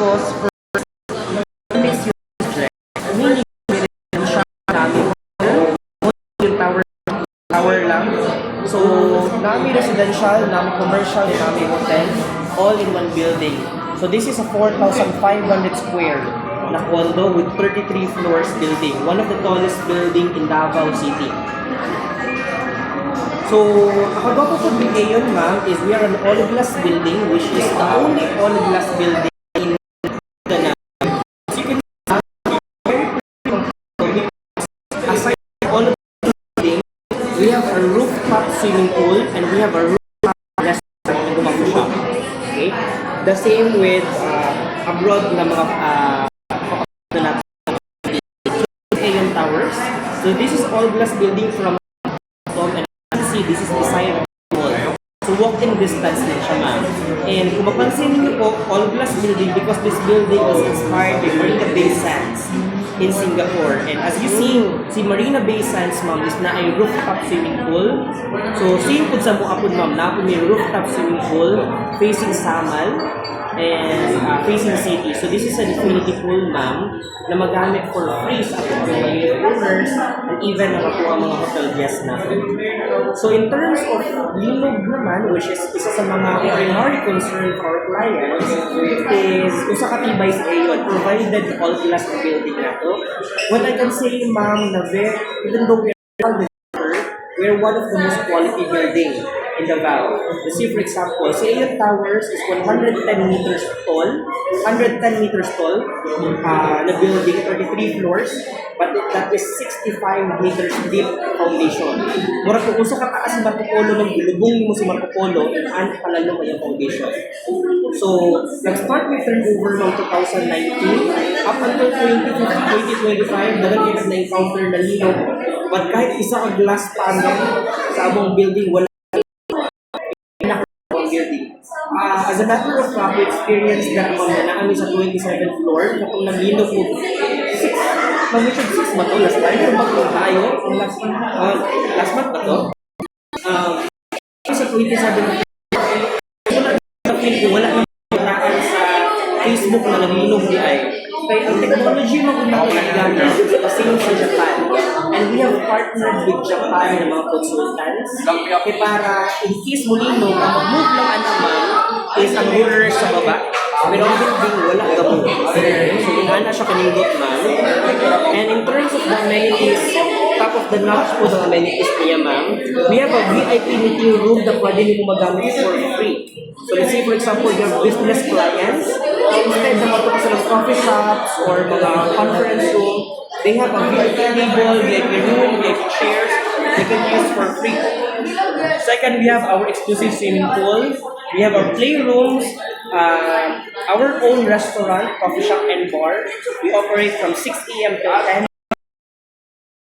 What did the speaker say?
Tapos, for this yung project, meaning siya namin yung tower lang. So, namin residential, namin commercial, namin hotel, all in one building. So, this is a 4,500 square na condo with 33 floors building. One of the tallest building in Davao City. So, ako daw po ngayon, ma'am, is we are an all-glass building, which is the only all-glass building in Mindanao. As you can see, aside from all of the building, we have a rooftop swimming pool and we have a rooftop restaurant na gumagawa shop. Okay? The same with abroad na mga Aeon Towers. So, this is all-glass building from Tom and this is beside the mall. So walk-in distance din siya, ma'am. And kung mapansin niyo po, all-glass building because this building was inspired by Marina Bay Sands in Singapore. And as you see, si Marina Bay Sands, ma'am, is na ay rooftop swimming pool. So same po sa mukha po, ma'am, na po may rooftop swimming pool facing Samal and facing city. So this is an infinity pool, ma'am, na magamit for free sa ating mga owners and even na po ang mga hotel guests natin. So in terms of linog naman, which is isa sa mga primary concern for our clients, is kung sa katibay sa Aeon, provided all glass na building na to. What I can say, ma'am, na even though we're one of the most quality building in Davao. See, for example, si Aeon Towers is 110 meters tall, na building, 33 floors, but that is 65 meters deep foundation. Mura po kung sa kataas si Marco Polo, nang bilubong mo si Marco Polo, and palalo may foundation. So, nag-start with turnover noong 2019, up until 2025, dagang kita na-encounter na linog. But kahit isa ang glass panel sa abong building, wala building. As a matter of fact, we experienced that na kami sa 27th floor na kung naglinog po 6, mag-mission 6 ba ito? Last time? Pero bago tayo, last month ba ito? Sa 27th floor, wala nang pagkakaan sa Facebook na naglinog di ay. Kaya ang technology mag-unaw na same sa Japan. And we have partnered with Japan ng mga consultants. Kaya para in case muli no, mag-move lang ang naman is ang roller sa baba. Pero ang building wala gabo. So inana siya kanindot, ma'am. And in terms of the amenities, top of the notch po ng amenities niya, ma'am, we have a VIP meeting room na pwede niyo magamit for free. So let's say for example, you have business clients, instead na matuka sa coffee shops or mga conference room, they have a VIP table, VIP room, VIP chairs they can use for free. Second, we have our exclusive swimming pool. We have our playrooms, our own restaurant, coffee shop, and bar. We operate from 6 a.m. to 10